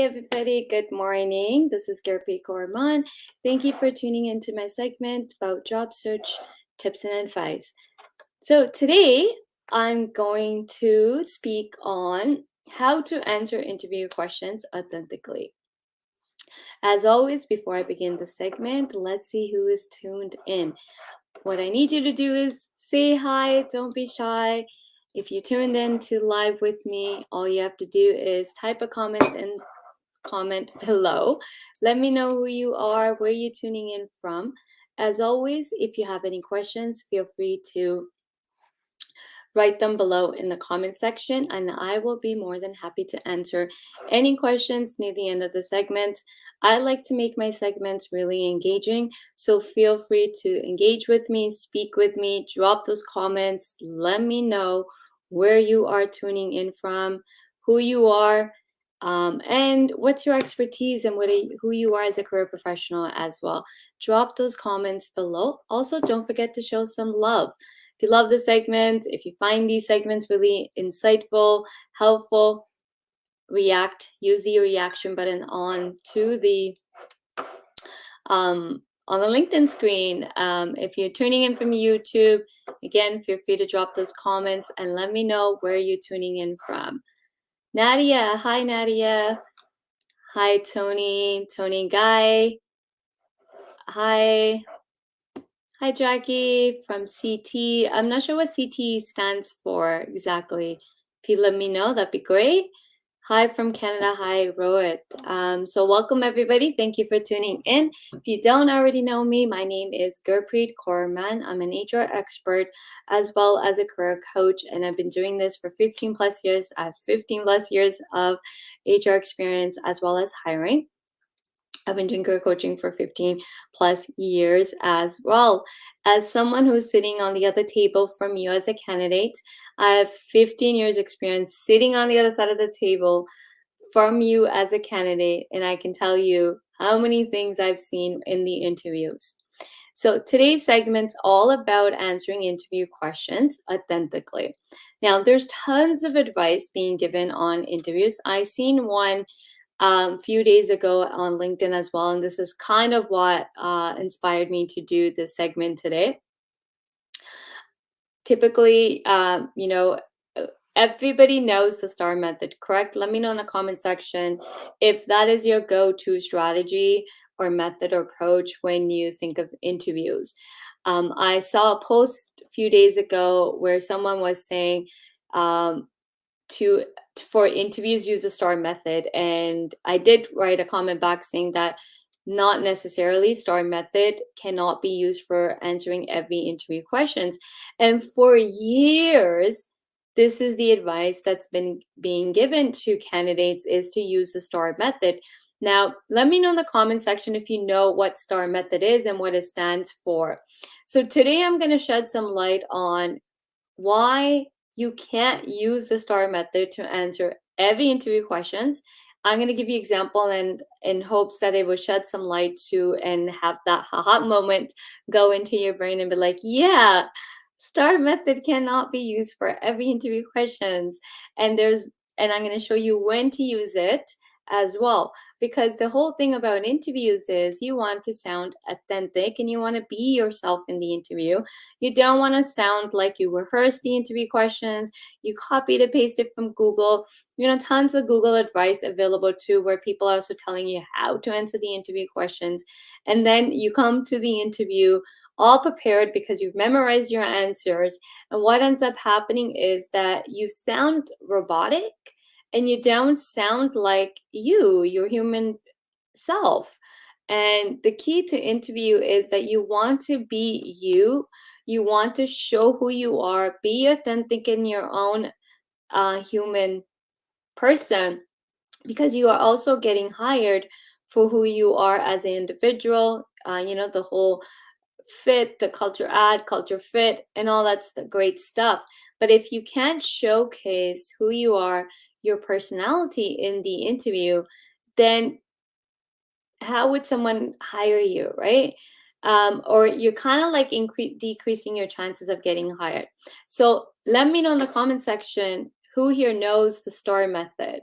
everybody. Good morning. This is Gurpreet Kaur. Thank you for tuning into my segment about job search tips and advice. So today I'm going to speak on how to answer interview questions authentically. As always, before I begin the segment, let's see who is tuned in. What I need you to do is say hi, don't be shy. If you tuned in to live with me, all you have to do is type a comment below. Let me know who you are, where you're tuning in from. As always, if you have any questions, feel free to write them below in the comment section, and I will be more than happy to answer any questions near the end of the segment. I like to make my segments really engaging, so feel free to engage with me, speak with me, drop those comments, let me know where you are tuning in from, who you are, and what's your expertise and who you are as a career professional as well. Drop those comments below. Also, don't forget to show some love. If you love the segment, if you find these segments really insightful, helpful, use the reaction button on the LinkedIn screen. If you're tuning in from YouTube, again, feel free to drop those comments and let me know where you're tuning in from. Nadia, hi Nadia. Hi Tony Guy. Hi Jackie from CT. I'm not sure what CT stands for exactly. If you let me know, that'd be great. Hi from Canada. Hi, Rohit. So welcome, everybody. Thank you for tuning in. If you don't already know me, my name is Gurpreet Kaur. I'm an HR expert as well as a career coach, and I've been doing this for 15 plus years. I have 15 plus years of HR experience as well as hiring. I've been doing career coaching for 15 plus years as well. As someone who's sitting on the other table from you as a candidate, I have 15 years experience sitting on the other side of the table from you as a candidate, and I can tell you how many things I've seen in the interviews. So today's segment's all about answering interview questions authentically. Now, there's tons of advice being given on interviews. I seen one few days ago on LinkedIn as well, and this is kind of what inspired me to do this segment today. Typically, everybody knows the STAR method, correct? Let me know in the comment section if that is your go-to strategy or method or approach when you think of interviews. I saw a post a few days ago where someone was saying for interviews use the STAR method, and I did write a comment back saying that not necessarily STAR method cannot be used for answering every interview questions. And for years, this is the advice that's been being given to candidates, is to use the STAR method. Now, let me know in the comment section if you know what STAR method is and what it stands for. So today I'm going to shed some light on why you can't use the STAR method to answer every interview questions. I'm going to give you an example and in hopes that it will shed some light to and have that haha moment go into your brain and be like, yeah, STAR method cannot be used for every interview questions. And I'm going to show you when to use it as well, because the whole thing about interviews is you want to sound authentic and you want to be yourself in the interview. You don't want to sound like you rehearsed the interview questions, you copied and pasted from Google. Tons of Google advice available too, where people are also telling you how to answer the interview questions, and then you come to the interview all prepared because you've memorized your answers, and what ends up happening is that you sound robotic and you don't sound like your human self. And the key to interview is that you want to be you. You want to show who you are, be authentic in your own human person, because you are also getting hired for who you are as an individual. The whole fit, the culture fit, and all that's the great stuff. But if you can't showcase who you are, your personality in the interview, then how would someone hire you, right? Or you're kind of like decreasing your chances of getting hired. So let me know in the comment section who here knows the STAR method.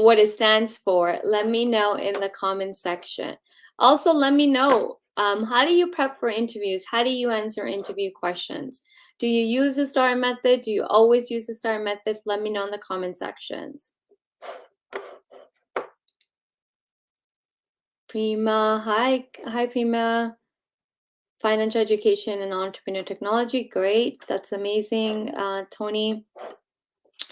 what it stands for, let me know in the comment section. Also, let me know, how do you prep for interviews? How do you answer interview questions? Do you use the STAR method? Do you always use the STAR method? Let me know in the comment sections. Prima, hi Prima. Financial education and entrepreneur technology, great, that's amazing. Tony.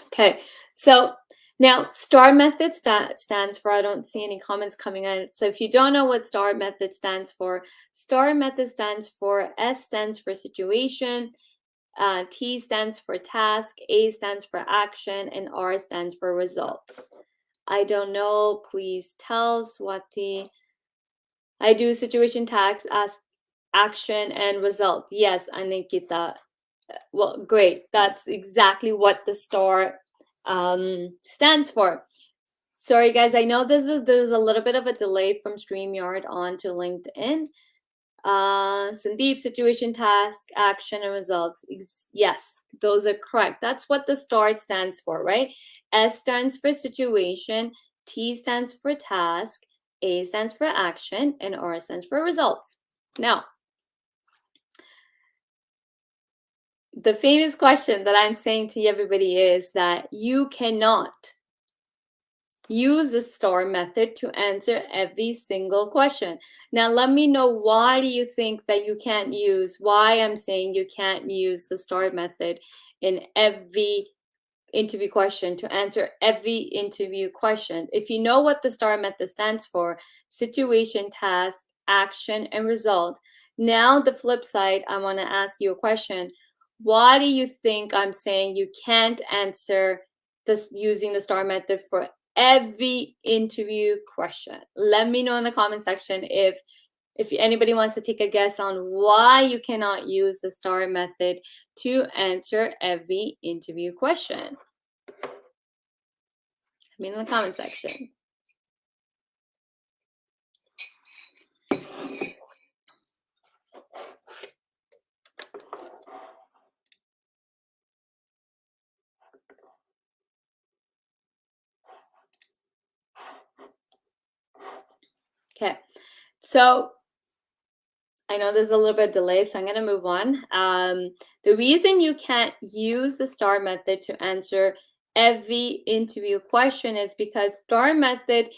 Okay, so now STAR method stands for, I don't see any comments coming in. So if you don't know what STAR method stands for, STAR method stands for, S stands for situation, T stands for task, A stands for action, and R stands for results. I don't know, please tell Swati. I do situation, task, action, and result. Yes, Anikita. Well, great. That's exactly what the STAR stands for. Sorry, guys. I know there's a little bit of a delay from StreamYard on to LinkedIn. Sandeep, situation, task, action, and results. Yes, those are correct. That's what the STAR stands for, right? S stands for situation, T stands for task, A stands for action, and R stands for results. Now, the famous question that I'm saying to everybody is that you cannot use the STAR method to answer every single question. Now, let me know, why do you think that you can't use, why I'm saying you can't use the STAR method in every interview question, to answer every interview question. If you know what the STAR method stands for, situation, task, action, and result. Now, the flip side, I want to ask you a question. Why do you think I'm saying you can't answer this using the STAR method for every interview question? Let me know in the comment section if anybody wants to take a guess on why you cannot use the STAR method to answer every interview question. Let me know in the comment section. Okay, so I know there's a little bit of delay, so I'm going to move on. The reason you can't use the STAR method to answer every interview question is because STAR method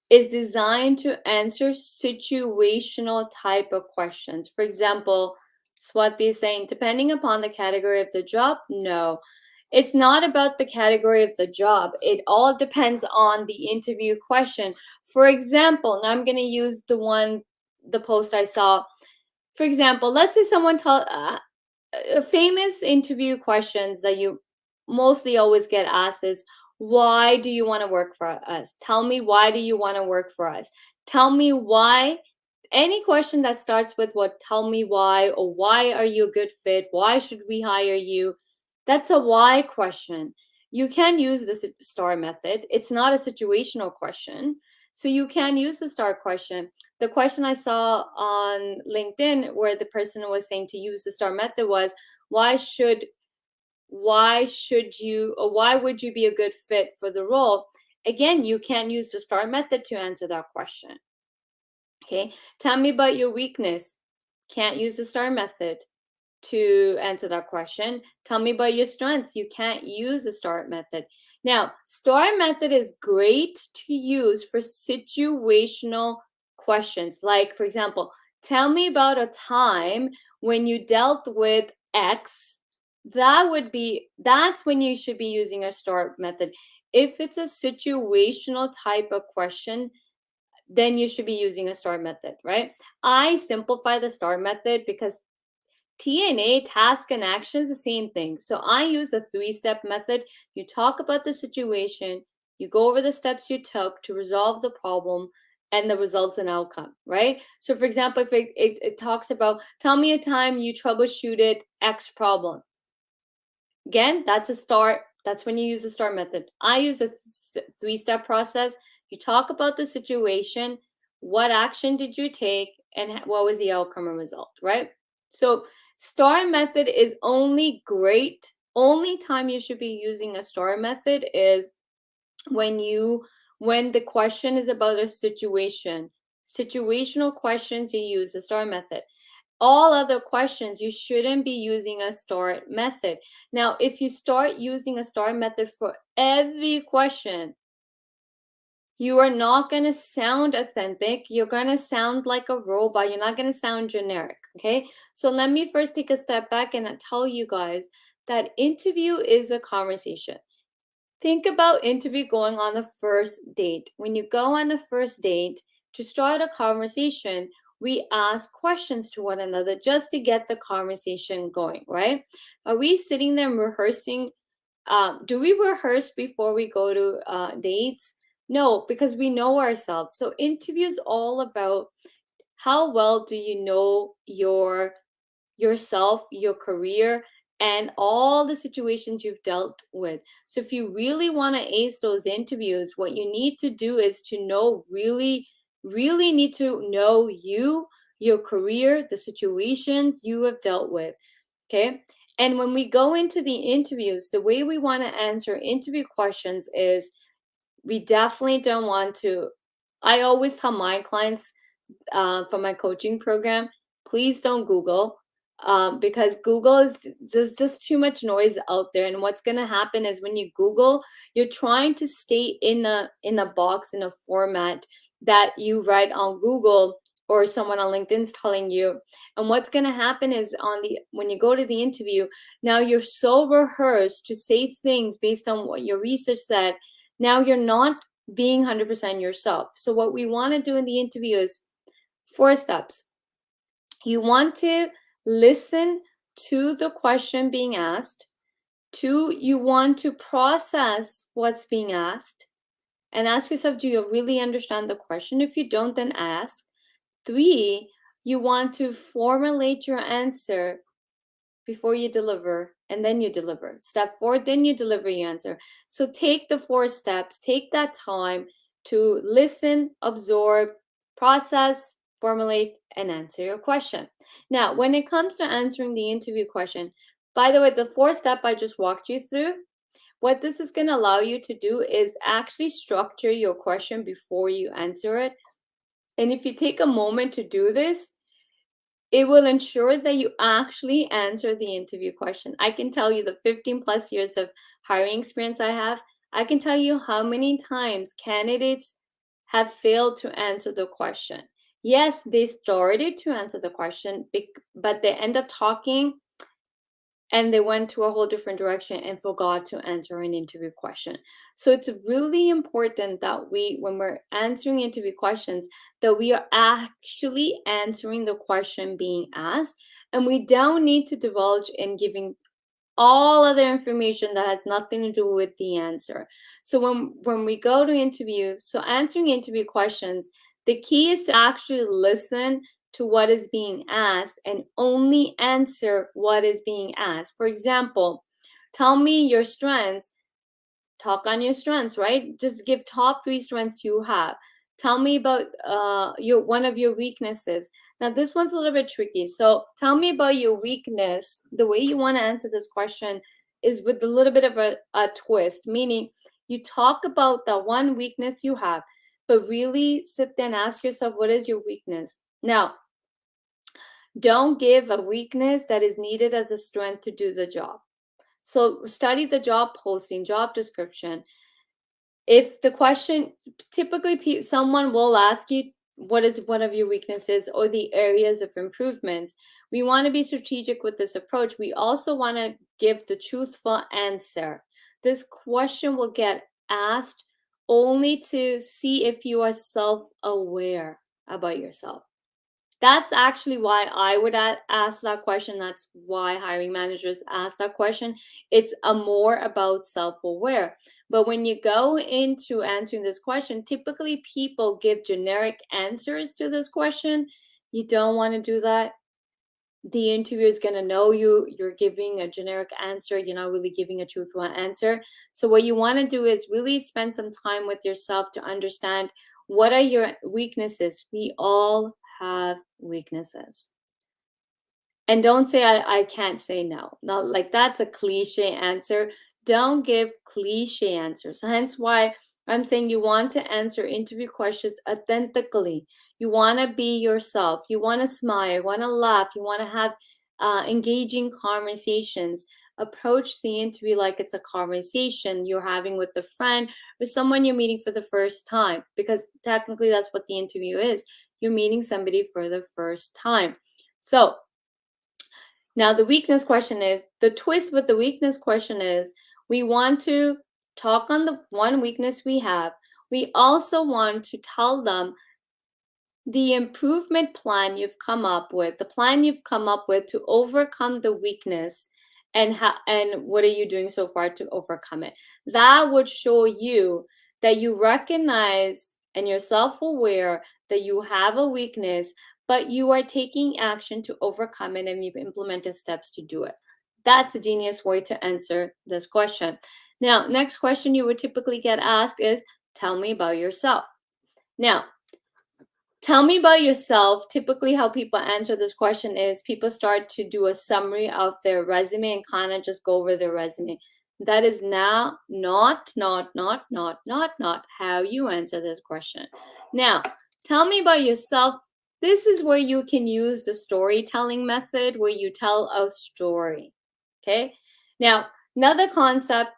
is designed to answer situational type of questions. For example, Swati is saying, depending upon the category of the job, no. It's not about the category of the job. It all depends on the interview question. For example, now I'm going to use the post I saw. For example, let's say someone famous interview questions that you mostly always get asked is, why do you want to work for us? Tell me, why do you want to work for us? Tell me why. Any question that starts with what, tell me why, or why are you a good fit? Why should we hire you? That's a why question. You can use the STAR method. It's not a situational question. So you can use the STAR question. The question I saw on LinkedIn where the person was saying to use the STAR method was, why should you, or why would you be a good fit for the role? Again, you can use the STAR method to answer that question. Okay, tell me about your weakness. Can't use the STAR method to answer that question. Tell me about your strengths. You can't use the STAR method. Now, STAR method is great to use for situational questions. Like, for example, tell me about a time when you dealt with X. That's when you should be using a STAR method. If it's a situational type of question, then you should be using a STAR method, right? I simplify the STAR method because TNA, task and action, is the same thing. So I use a 3-step method. You talk about the situation, you go over the steps you took to resolve the problem, and the results and outcome, right? So for example, if it talks about, tell me a time you troubleshooted X problem. Again, that's a start. That's when you use the STAR method. I use a 3-step process. You talk about the situation, what action did you take, and what was the outcome or result, right? So STAR method is only great. Only time you should be using a STAR method is when you When the question is about a situation, situational questions, you use the STAR method. All other questions, you shouldn't be using a STAR method. Now, if you start using a STAR method for every question, you are not going to sound authentic. You're going to sound like a robot. You're not going to sound generic. Okay. So let me first take a step back and tell you guys that interview is a conversation. Think about interview going on a first date. When you go on a first date, to start a conversation, we ask questions to one another just to get the conversation going, right? Are we sitting there rehearsing? Do we rehearse before we go to dates? No, because we know ourselves. So interview is all about how well do you know yourself, your career, and all the situations you've dealt with. So if you really want to ace those interviews, what you need to do is to know really need to know you, your career, the situations you have dealt with. Okay. And when we go into the interviews, the way we want to answer interview questions is we definitely don't want to. I always tell my clients for my coaching program, please don't Google, because Google is just too much noise out there. And what's going to happen is when you Google, you're trying to stay in a box, in a format that you write on Google or someone on LinkedIn's telling you. And what's going to happen is when you go to the interview, now you're so rehearsed to say things based on what your research said. Now you're not being 100% yourself. So what we want to do in the interview is 4 steps. You want to listen to the question being asked. 2, you want to process what's being asked and ask yourself, do you really understand the question? If you don't, then ask. 3, you want to formulate your answer before you deliver, and then you deliver. Step 4, then you deliver your answer. So take the 4 steps, take that time to listen, absorb, process, formulate, and answer your question. Now, when it comes to answering the interview question, by the way, the 4 step I just walked you through, what this is going to allow you to do is actually structure your question before you answer it. And if you take a moment to do this, it will ensure that you actually answer the interview question. I can tell you the 15 plus years of hiring experience I have, I can tell you how many times candidates have failed to answer the question. Yes, they started to answer the question, but they end up talking and they went to a whole different direction and forgot to answer an interview question. So it's really important that when we're answering interview questions, that we are actually answering the question being asked, and we don't need to divulge in giving all other information that has nothing to do with the answer. So when we go to interview, so answering interview questions, the key is to actually listen to what is being asked and only answer what is being asked. For example, tell me your strengths. Talk on your strengths, right? Just give top 3 strengths you have. Tell me about one of your weaknesses. Now this one's a little bit tricky. So tell me about your weakness. The way you want to answer this question is with a little bit of a twist, meaning you talk about the one weakness you have, but really sit there and ask yourself, what is your weakness? Now, don't give a weakness that is needed as a strength to do the job. So study the job posting, job description. If the question, typically someone will ask you, what is one of your weaknesses or the areas of improvements? We want to be strategic with this approach. We also want to give the truthful answer. This question will get asked only to see if you are self-aware about yourself. That's actually why I would ask that question. That's why hiring managers ask that question. It's more about self-aware. But when you go into answering this question, typically people give generic answers to this question. You don't want to do that. The interviewer is going to know you're giving a generic answer. You're not really giving a truthful answer. So what you want to do is really spend some time with yourself to understand what are your weaknesses. We all have weaknesses. And don't say, I can't say no. Not like that's a cliche answer. Don't give cliche answers. So hence why I'm saying you want to answer interview questions authentically. You want to be yourself. You want to smile. You want to laugh. You want to have engaging conversations. Approach the interview like it's a conversation you're having with a friend or someone you're meeting for the first time, because technically that's what the interview is. You're meeting somebody for the first time. So now the weakness question is, the twist with the weakness question is, we want to talk on the one weakness we have. We also want to tell them the improvement plan you've come up with, the plan you've come up with to overcome the weakness, and what are you doing so far to overcome it. That would show you that you recognize and you're self-aware that you have a weakness, but you are taking action to overcome it and you've implemented steps to do it. That's a genius way to answer this question. Now, next question you would typically get asked is, tell me about yourself. Now, tell me about yourself. Typically, how people answer this question is people start to do a summary of their resume and kind of just go over their resume. That is now not how you answer this question. Now, tell me about yourself. This is where you can use the storytelling method where you tell a story. Okay. Now, another concept,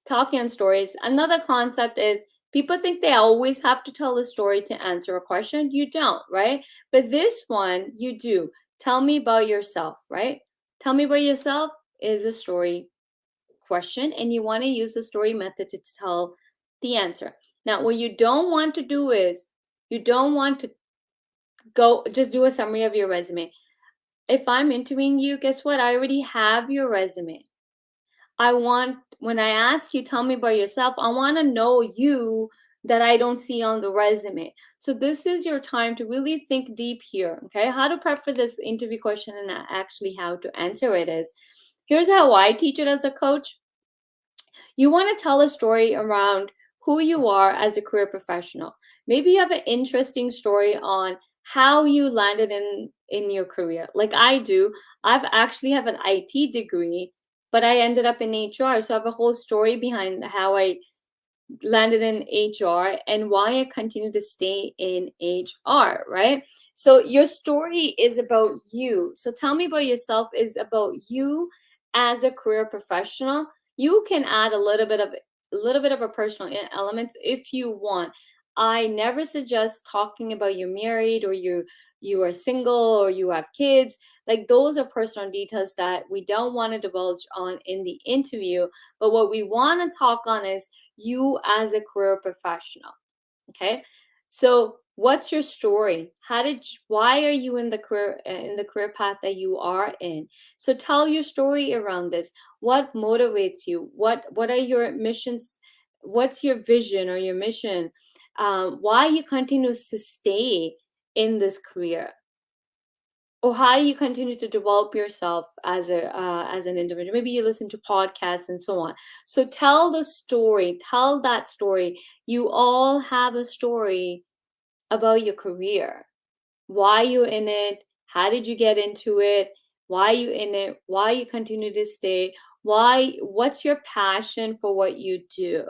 talking on stories, another concept is people think they always have to tell a story to answer a question. You don't, right? But this one, you do. Tell me about yourself, right? Tell me about yourself is a story question, and you want to use the story method to tell the answer. Now, what you don't want to do is you don't want to go just do a summary of your resume. If I'm interviewing you, guess what? I already have your resume. When I ask you, tell me about yourself, I want to know you that I don't see on the resume. So this is your time to really think deep here, okay? How to prep for this interview question and actually how to answer it is, here's how I teach it as a coach. You want to tell a story around who you are as a career professional. Maybe you have an interesting story on how you landed in your career. Like I do. I've actually have an IT degree, but I ended up in HR. So I have a whole story behind how I landed in HR and why I continue to stay in HR, right? So your story is about you. So tell me about yourself is about you as a career professional. You can add a little bit of a personal element if you want. I never suggest talking about you're married or you are single or you have kids. Like those are personal details that we don't want to divulge on in the interview. But what we want to talk on is you as a career professional. Okay. So what's your story? Why are you in the career path that you are in? So tell your story around this. What motivates you? What are your missions? What's your vision or your mission? Why you continue to stay in this career? Or how do you continue to develop yourself as an individual? Maybe you listen to podcasts and so on. So tell the story, tell that story. You all have a story about your career. Why you in it? How did you get into it? Why you in it? Why you continue to stay? What's your passion for what you do?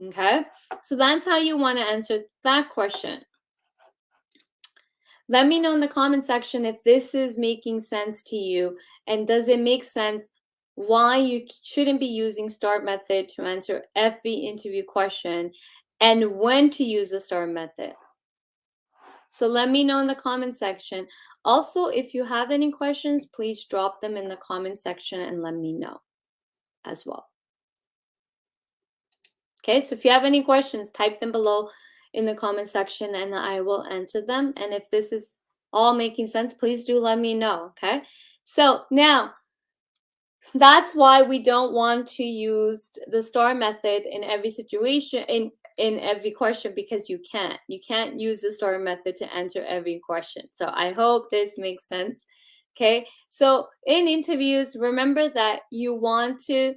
Okay? So that's how you want to answer that question. Let me know in the comment section if this is making sense to you, and does it make sense why you shouldn't be using STAR method to answer every interview question and when to use the STAR method. So let me know in the comment section. Also, if you have any questions, please drop them in the comment section and let me know as well. Okay, so if you have any questions, type them below in the comment section and I will answer them. And if this is all making sense, please do let me know, okay? So now, that's why we don't want to use the STAR method in every situation, in every question, because you can't use the STAR method to answer every question. So I hope this makes sense, okay? So in interviews, remember that you want to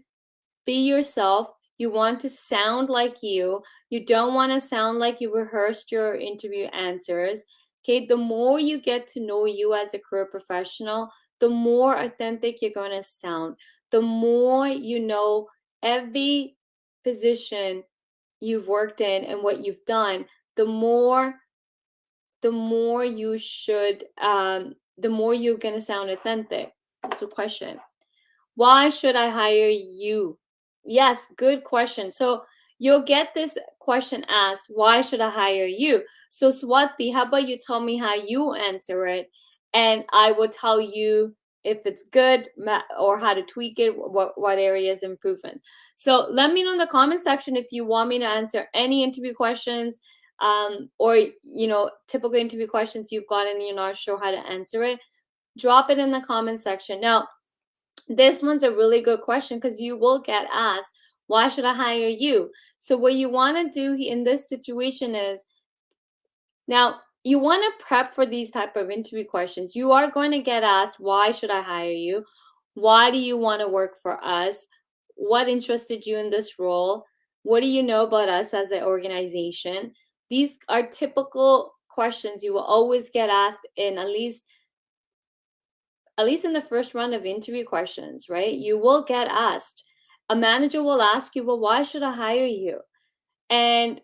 be yourself. You want to sound like you. You don't want to sound like you rehearsed your interview answers. Okay, the more you get to know you as a career professional, the more authentic you're going to sound. The more you know every position you've worked in and what you've done, the more you should the more you're going to sound authentic. That's a question. Why should I hire you? Yes, good question. So you'll get this question asked, why should I hire you? So Swati, how about you tell me how you answer it, and I will tell you if it's good or how to tweak it, what areas improvements. So let me know in the comment section if you want me to answer any interview questions, or typical interview questions you've gotten and you're not sure how to answer it. Drop it in the comment section. Now, this one's a really good question because you will get asked, why should I hire you? So what you want to do in this situation is, now you want to prep for these type of interview questions. You are going to get asked, why should I hire you? Why do you want to work for us? What interested you in this role? What do you know about us as an organization? These are typical questions you will always get asked in at least in the first round of interview questions, right? You will get asked. A manager will ask you, well, why should I hire you? And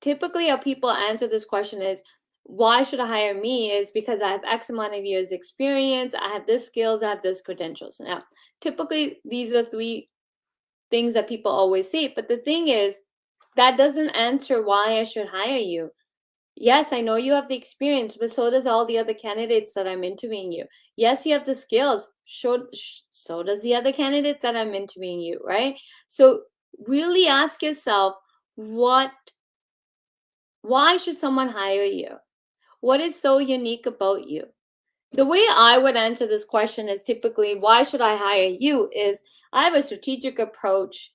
typically how people answer this question is, why should I hire me? Is because I have X amount of years experience, I have this skills, I have this credentials. Now, typically these are three things that people always say, but the thing is, that doesn't answer why I should hire you. Yes, I know you have the experience, but so does all the other candidates that I'm interviewing you. Yes, you have the skills. So does the other candidates that I'm interviewing you, right? So really ask yourself, why should someone hire you? What is so unique about you? The way I would answer this question is typically, why should I hire you? Is I have a strategic approach.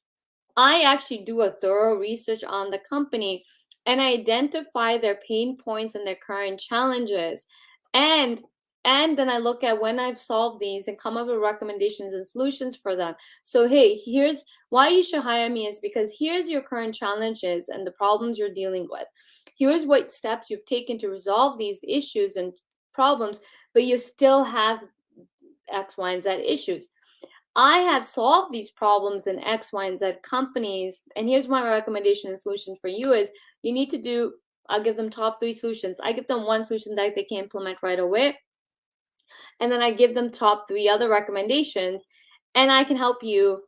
I actually do a thorough research on the company and I identify their pain points and their current challenges. And and then I look at when I've solved these and come up with recommendations and solutions for them. So hey, here's why you should hire me, is because here's your current challenges and the problems you're dealing with. Here's what steps you've taken to resolve these issues and problems, but you still have X, Y, and Z issues. I have solved these problems in X, Y, and Z companies. And here's my recommendation and solution for you is you need to do, I'll give them top 3 solutions. I give them one solution that they can implement right away. And then I give them top 3 other recommendations. And I can help you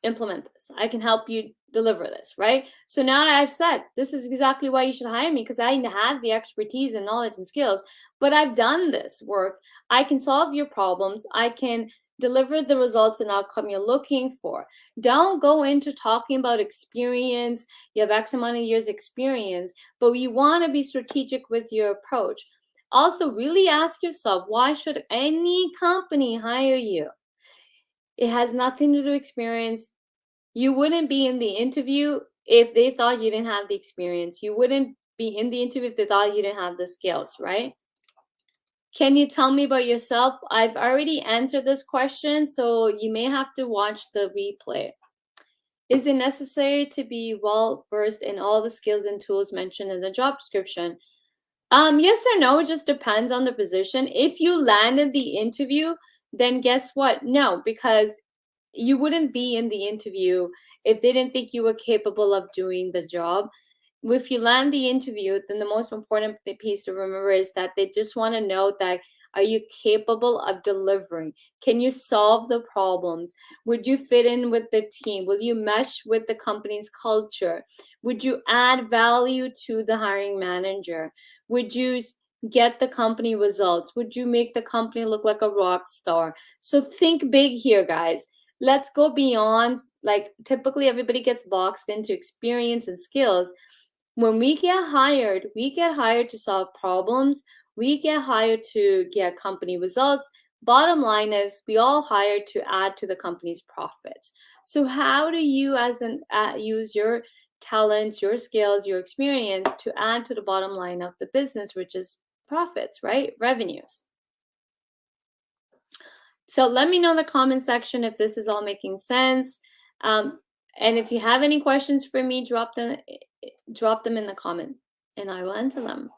implement this. I can help you deliver this, right? So now I've said, this is exactly why you should hire me, because I have the expertise and knowledge and skills, but I've done this work. I can solve your problems. I can deliver the results and outcome you're looking for. Don't go into talking about experience. You have X amount of years experience, but you want to be strategic with your approach. Also, really ask yourself, why should any company hire you? It has nothing to do with experience. You wouldn't be in the interview if they thought you didn't have the experience. You wouldn't be in the interview if they thought you didn't have the skills, right? Can you tell me about yourself? I've already answered this question, so you may have to watch the replay. Is it necessary to be well versed in all the skills and tools mentioned in the job description? Yes or no, it just depends on the position. If you landed the interview, then guess what? No, because you wouldn't be in the interview if they didn't think you were capable of doing the job. If you land the interview, then the most important piece to remember is that they just want to know that, are you capable of delivering? Can you solve the problems? Would you fit in with the team? Will you mesh with the company's culture? Would you add value to the hiring manager? Would you get the company results? Would you make the company look like a rock star? So think big here, guys. Let's go beyond, like typically everybody gets boxed into experience and skills. When we get hired to solve problems. We get hired to get company results. Bottom line is, we all hired to add to the company's profits. So how do you use your talents, your skills, your experience to add to the bottom line of the business, which is profits, right? Revenues. So let me know in the comment section if this is all making sense. And if you have any questions for me, drop them in the comment and I will answer them.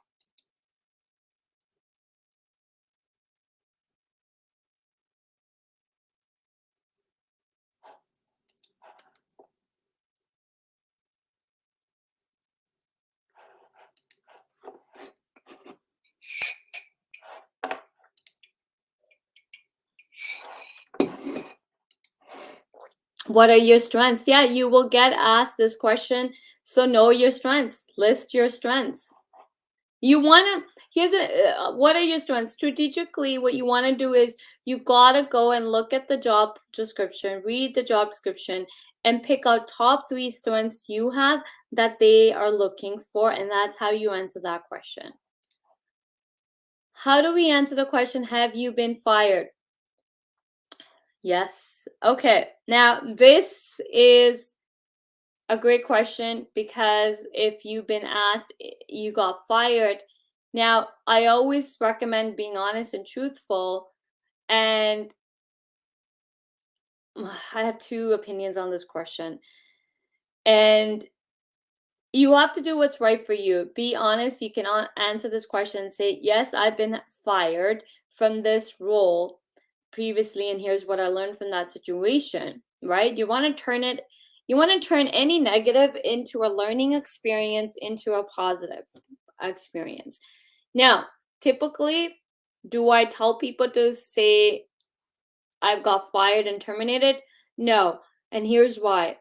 What are your strengths? Yeah, you will get asked this question. So know your strengths. List your strengths. You want to, here's what are your strengths? Strategically, what you want to do is you got to go and look at the job description, read the job description, and pick out top 3 strengths you have that they are looking for. And that's how you answer that question. How do we answer the question, have you been fired? Yes. Okay. Now, this is a great question, because if you've been asked, you got fired. Now, I always recommend being honest and truthful. And I have 2 opinions on this question. And you have to do what's right for you. Be honest. You can answer this question and say, yes, I've been fired from this role previously, and here's what I learned from that situation, right? You want to turn any negative into a learning experience, into a positive experience. Now, typically, do I tell people to say I've got fired and terminated? No. And here's why.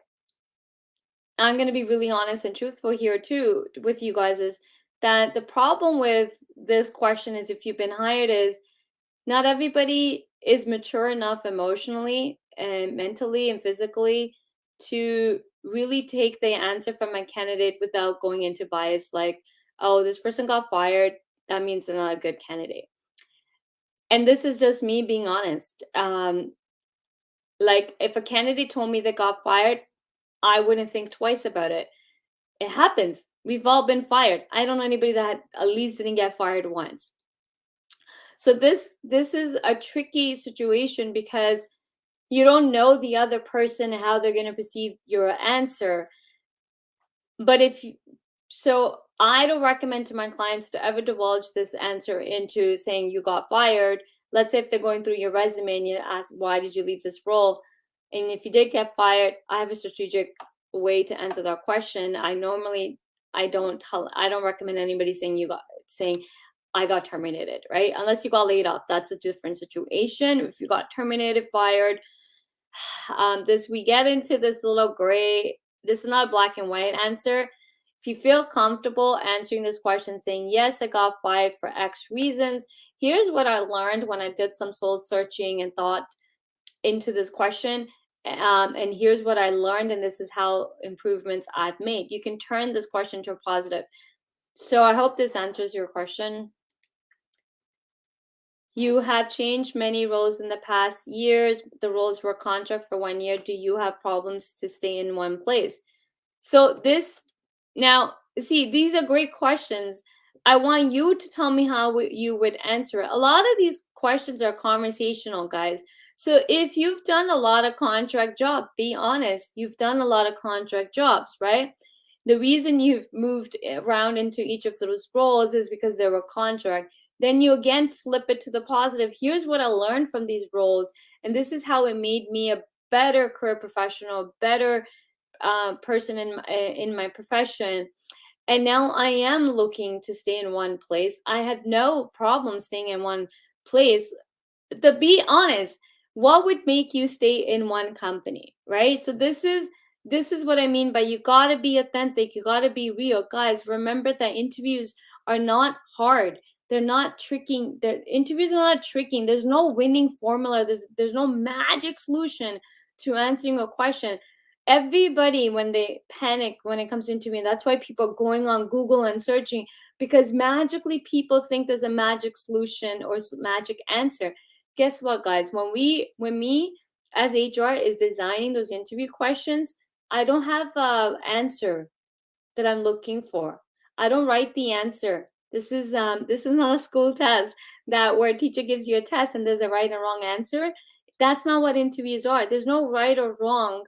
I'm going to be really honest and truthful here too with you guys, is that the problem with this question is, if you've been hired, is not everybody is mature enough emotionally and mentally and physically to really take the answer from a candidate without going into bias, like, oh, this person got fired, that means they're not a good candidate. And this is just me being honest. Like, if a candidate told me they got fired, I wouldn't think twice about it. It happens. We've all been fired. I don't know anybody that at least didn't get fired once. So this is a tricky situation, because you don't know the other person, how they're going to perceive your answer. But so I don't recommend to my clients to ever divulge this answer into saying you got fired. Let's say if they're going through your resume and you ask, why did you leave this role? And if you did get fired, I have a strategic way to answer that question. I don't recommend anybody saying I got terminated, right? Unless you got laid off, that's a different situation. If you got terminated, fired, we get into this little gray. This is not a black and white answer. If you feel comfortable answering this question, saying, yes, I got fired for X reasons, here's what I learned when I did some soul searching and thought into this question. And here's what I learned, and this is how improvements I've made. You can turn this question to a positive. So I hope this answers your question. You have changed many roles in the past years. The roles were contract for 1 year. Do you have problems to stay in one place? So now, see, these are great questions. I want you to tell me how you would answer it. A lot of these questions are conversational, guys. So if you've done a lot of contract job, be honest, you've done a lot of contract jobs, right? The reason you've moved around into each of those roles is because they were contract. Then you again flip it to the positive. Here's what I learned from these roles, and this is how it made me a better career professional, better person in my profession. And now I am looking to stay in one place. I have no problem staying in one place. To be honest, what would make you stay in one company, right? So this is what I mean by, you got to be authentic, you got to be real. Guys, remember that interviews are not hard. They're not tricking. Interviews are not tricking. There's no winning formula. There's no magic solution to answering a question. Everybody, when they panic when it comes to interviewing, that's why people are going on Google and searching, because magically people think there's a magic solution or magic answer. Guess what, guys? When me as HR is designing those interview questions, I don't have a answer that I'm looking for. I don't write the answer. This is not a school test that where a teacher gives you a test and there's a right and wrong answer. That's not what interviews are. There's no right or wrong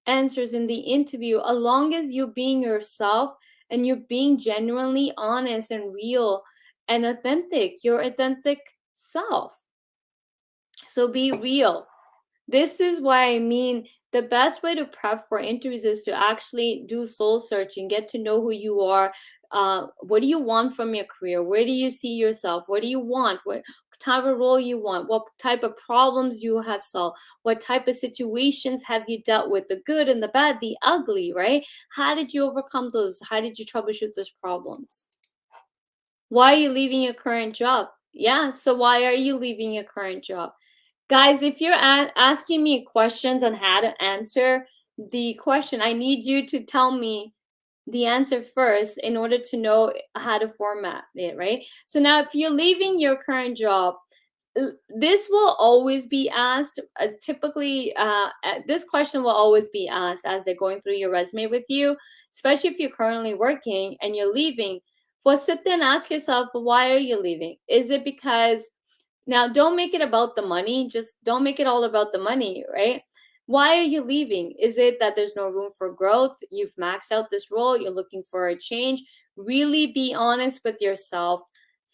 answers in the interview, as long as you're being yourself and you're being genuinely honest and real and authentic, your authentic self. So be real. This is why I mean the best way to prep for interviews is to actually do soul searching, get to know who you are. What do you want from your career? Where do you see yourself? What do you want? type of role you want, what type of problems you have solved, what type of situations have you dealt with, the good and the bad, the ugly, right? How did you overcome those? How did you troubleshoot those problems? Why are you leaving your current job? Yeah, so why are you leaving your current job? Guys, if you're asking me questions on how to answer the question, I need you to tell me the answer first in order to know how to format it, right? So now if you're leaving your current job, this will always be asked. Typically, this question will always be asked as they're going through your resume with you, especially if you're currently working and you're leaving. Well, sit there and ask yourself, why are you leaving? Is it because, now don't make it about the money, just don't make it all about the money, right? Why are you leaving? Is it that there's no room for growth? You've maxed out this role, you're looking for a change? Really be honest with yourself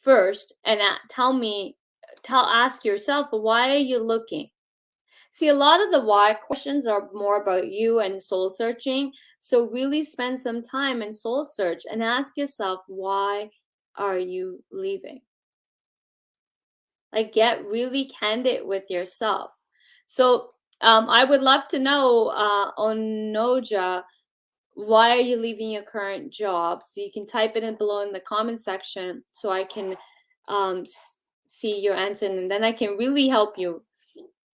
first and ask yourself, why are you looking? See, a lot of the why questions are more about you and soul searching. So really spend some time and soul search and ask yourself, why are you leaving? Like, get really candid with yourself. So I would love to know, Onoja, why are you leaving your current job? So you can type it in below in the comment section so I can see your answer, and then I can really help you.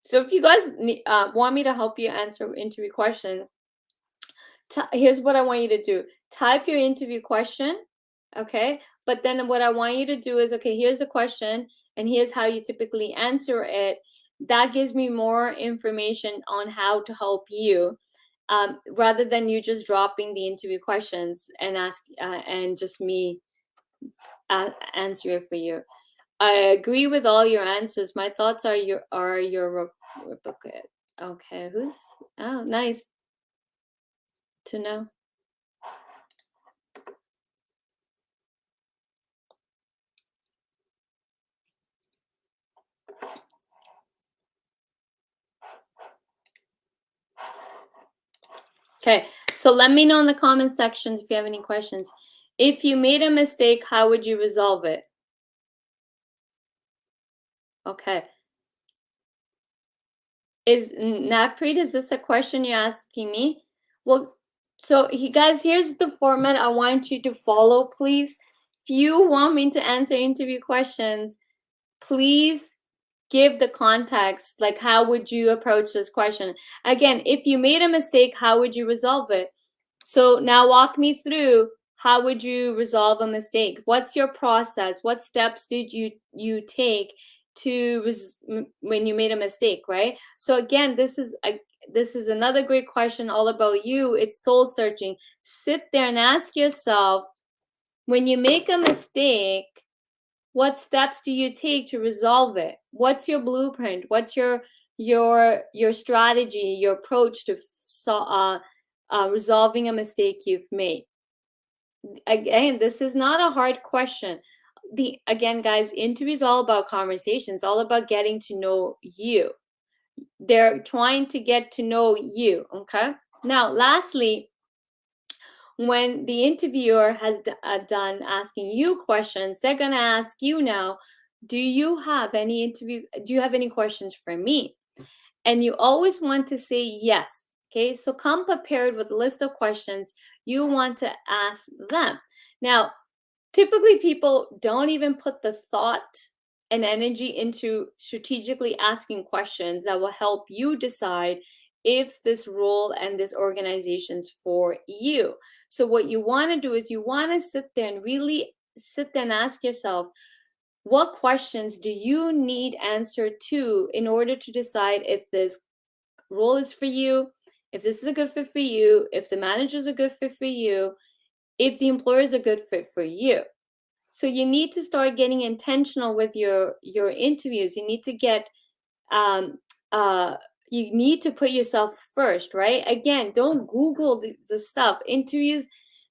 So if you guys want me to help you answer interview question, here's what I want you to do. Type your interview question, okay? But then what I want you to do is, okay, here's the question, and here's how you typically answer it. That gives me more information on how to help you, rather than you just dropping the interview questions and just me answer it for you. I agree with all your answers. My thoughts are your replicate. Okay, who's, oh, nice to know. Okay, so let me know in the comment sections if you have any questions. If you made a mistake, how would you resolve it? Okay. Is Napreet, is this a question you're asking me? Well, so guys, here's the format I want you to follow, please. If you want me to answer interview questions, please give the context, like how would you approach this question? Again, if you made a mistake, how would you resolve it? So now walk me through, how would you resolve a mistake? What's your process? What steps did you take to when you made a mistake, right? So again, this is another great question all about you. It's soul searching. Sit there and ask yourself, when you make a mistake, what steps do you take to resolve it? What's your blueprint? What's your strategy, your approach to resolving a mistake you've made? Again, this is not a hard question. Again, guys, interview is all about conversations, all about getting to know you. They're trying to get to know you. Okay. Now, lastly, when the interviewer has done asking you questions, they're going to ask you now, do you have any questions for me? And you always want to say yes. Okay, so come prepared with a list of questions you want to ask them. Now, typically people don't even put the thought and energy into strategically asking questions that will help you decide if this role and this organization's for you. So what you want to do is you want to sit there and really sit there and ask yourself, what questions do you need answered to in order to decide if this role is for you, if this is a good fit for you, if the manager's a good fit for you, if the employer is a good fit for you. So you need to start getting intentional with your interviews. You need to get um uh you need to put yourself first, right? Again, don't Google the stuff. Interviews,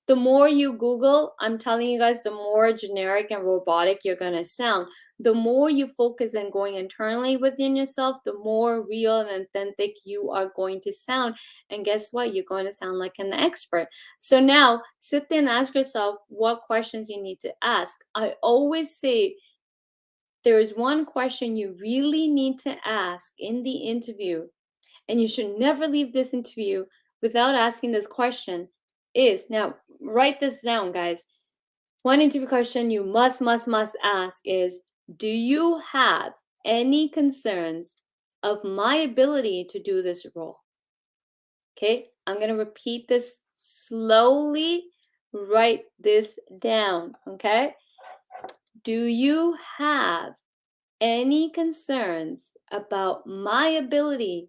the more you Google, I'm telling you guys, the more generic and robotic you're going to sound. The more you focus on going internally within yourself, the more real and authentic you are going to sound. And guess what? You're going to sound like an expert. So now sit there and ask yourself what questions you need to ask. I always say, there is one question you really need to ask in the interview, and you should never leave this interview without asking this question, is, now write this down, guys. One interview question you must ask is, do you have any concerns of my ability to do this role? Okay, I'm going to repeat this slowly. Write this down, okay? Do you have any concerns about my ability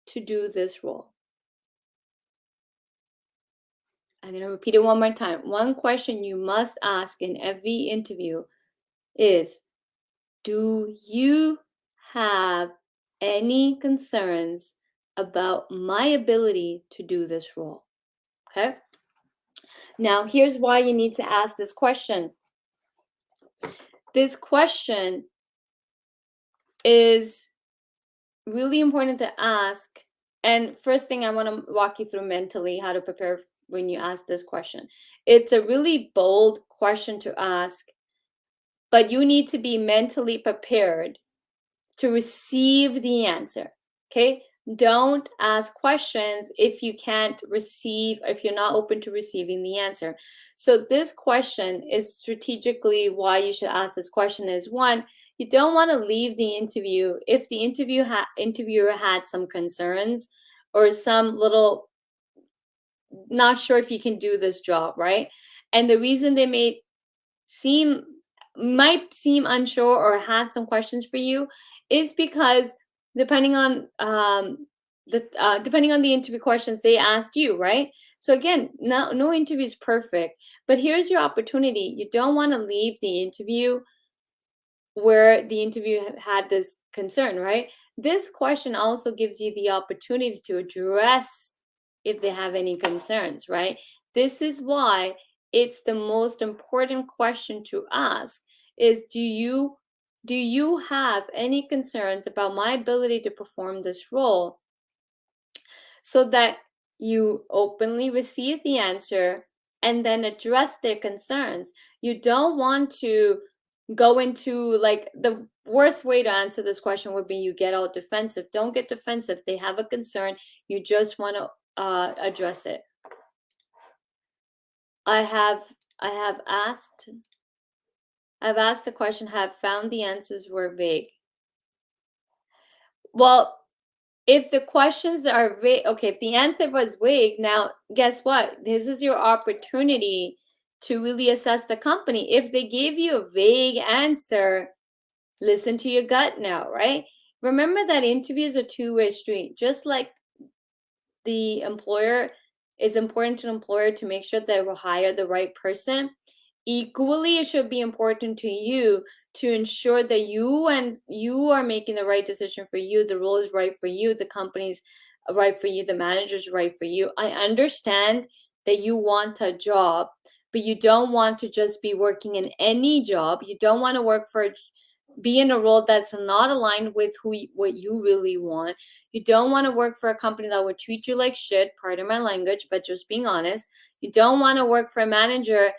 to do this role? I'm going to repeat it one more time. One question you must ask in every interview is, do you have any concerns about my ability to do this role? Okay. Now, here's why you need to ask this question. This question is really important to ask. And first thing, I want to walk you through mentally how to prepare when you ask this question. It's a really bold question to ask, but you need to be mentally prepared to receive the answer. Okay? Don't ask questions if you can't receive, if you're not open to receiving the answer. So this question is strategically why you should ask this question is, one, you don't want to leave the interview if the interviewer had some concerns or some little not sure if you can do this job, right? And the reason they might seem unsure or have some questions for you is because depending on depending on the interview questions they asked you, right? So again, no interview is perfect, but here's your opportunity. You don't want to leave the interview where the interview had this concern, right? This question also gives you the opportunity to address if they have any concerns, right? This is why it's the most important question to ask is, do you have any concerns about my ability to perform this role? So that you openly receive the answer and then address their concerns. You don't want to go into, like, the worst way to answer this question would be you get all defensive. Don't get defensive. They have a concern. You just want to address it. I've asked the question, have found the answers were vague. Well, if the questions are vague, okay, if the answer was vague, now guess what? This is your opportunity to really assess the company. If they gave you a vague answer, listen to your gut now, right? Remember that interviews are a two-way street. Just like the employer is important to an employer to make sure they will hire the right person, equally it should be important to you to ensure that you are making the right decision for you, the role is right for you, the company's right for you, the manager's right for you. I understand that you want a job, but you don't want to just be working in any job. You don't want to be in a role that's not aligned with what you really want. You don't want to work for a company that would treat you like shit, pardon my language, but just being honest. You don't want to work for a manager.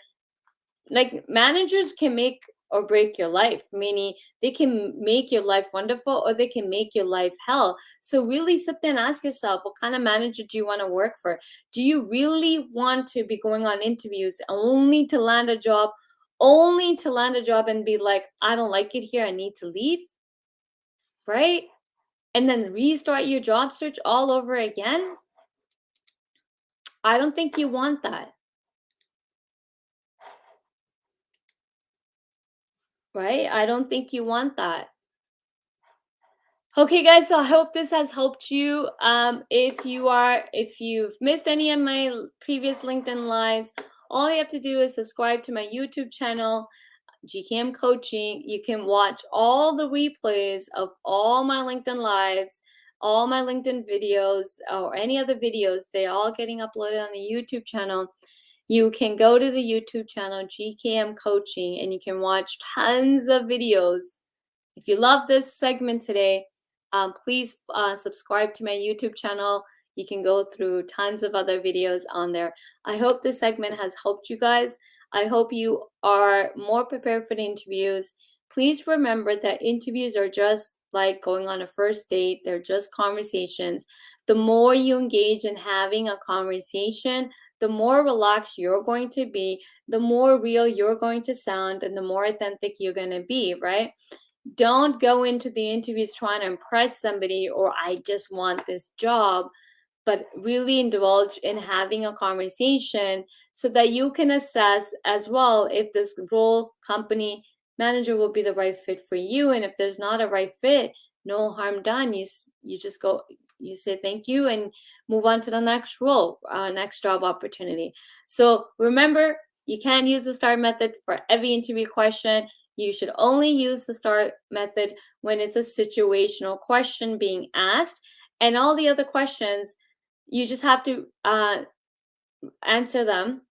Like, managers can make or break your life, meaning they can make your life wonderful or they can make your life hell. So really sit there and ask yourself, what kind of manager do you want to work for? Do you really want to be going on interviews only to land a job, and be like, I don't like it here, I need to leave, right? And then restart your job search all over again? I don't think you want that, right? I don't think you want that. Okay, guys, so I hope this has helped you. If you've missed any of my previous LinkedIn lives, all you have to do is subscribe to my YouTube channel, GKM Coaching. You can watch all the replays of all my LinkedIn lives, all my LinkedIn videos, or any other videos. They're all getting uploaded on the YouTube channel. You can go to the YouTube channel, GKM Coaching, and you can watch tons of videos. If you love this segment today, please subscribe to my YouTube channel. You can go through tons of other videos on there. I hope this segment has helped you guys. I hope you are more prepared for the interviews. please remember that interviews are just like going on a first date. They're just conversations. The more you engage in having a conversation, the more relaxed you're going to be, the more real you're going to sound, and the more authentic you're going to be, right? Don't go into the interviews trying to impress somebody or I just want this job, but really indulge in having a conversation so that you can assess as well if this role, company, manager will be the right fit for you. And if there's not a right fit, no harm done. You just go, you say thank you and move on to the next role, next job opportunity. So remember, you can't use the STAR method for every interview question. You should only use the STAR method when it's a situational question being asked, and all the other questions you just have to answer them,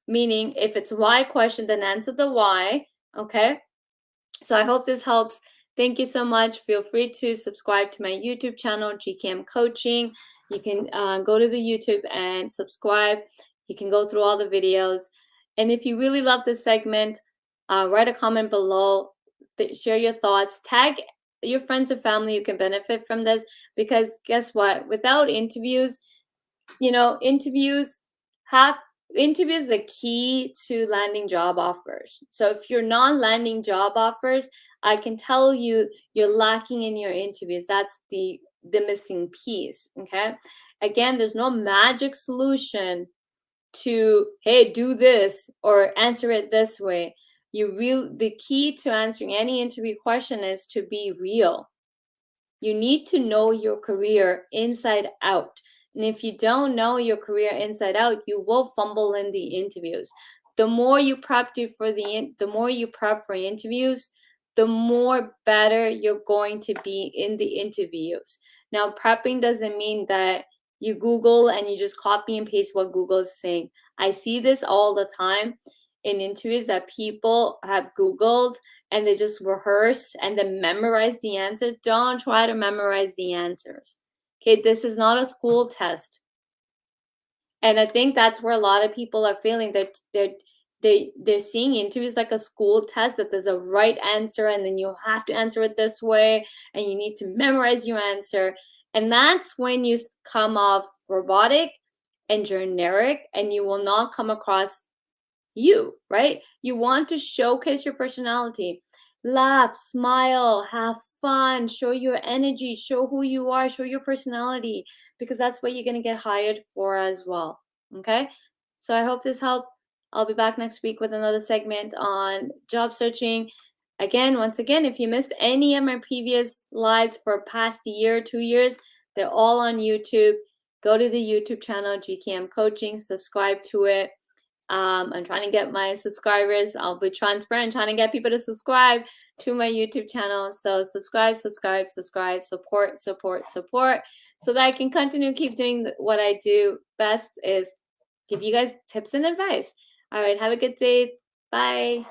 meaning if it's why question, then answer the why. Okay, so I hope this helps. Thank you so much. Feel free to subscribe to my YouTube channel, GKM Coaching. You can go to the YouTube and subscribe. You can go through all the videos. And if you really love this segment, write a comment below, share your thoughts, tag your friends and family who can benefit from this, because guess what? Without interviews, interviews have interviews the key to landing job offers. So if you're not landing job offers, I can tell you you're lacking in your interviews. That's the missing piece. Okay, again, there's no magic solution to, hey, do this or answer it this way. The key to answering any interview question is to be real. You need to know your career inside out. And if you don't know your career inside out, you will fumble in the interviews. The more you prep for interviews, the more better you're going to be in the interviews. Now, prepping doesn't mean that you Google and you just copy and paste what Google is saying. I see this all the time in interviews that people have Googled and they just rehearse and then memorize the answers. Don't try to memorize the answers. Okay, this is not a school test. And I think that's where a lot of people are feeling that they're seeing interviews like a school test, that there's a right answer and then you have to answer it this way and you need to memorize your answer. And that's when you come off robotic and generic, and you will not come across you, right? You want to showcase your personality. Laugh, smile, have fun, show your energy, show who you are, show your personality, because that's what you're going to get hired for as well. Okay? So I hope this helped. I'll be back next week with another segment on job searching. Again, once again, if you missed any of my previous lives for past year, 2 years, they're all on YouTube. Go to the YouTube channel, GKM Coaching, subscribe to it. I'm trying to get my subscribers. I'll be transparent, trying to get people to subscribe to my YouTube channel. So subscribe, support, so that I can continue keep doing what I do best, is give you guys tips and advice. All right, have a good day. Bye.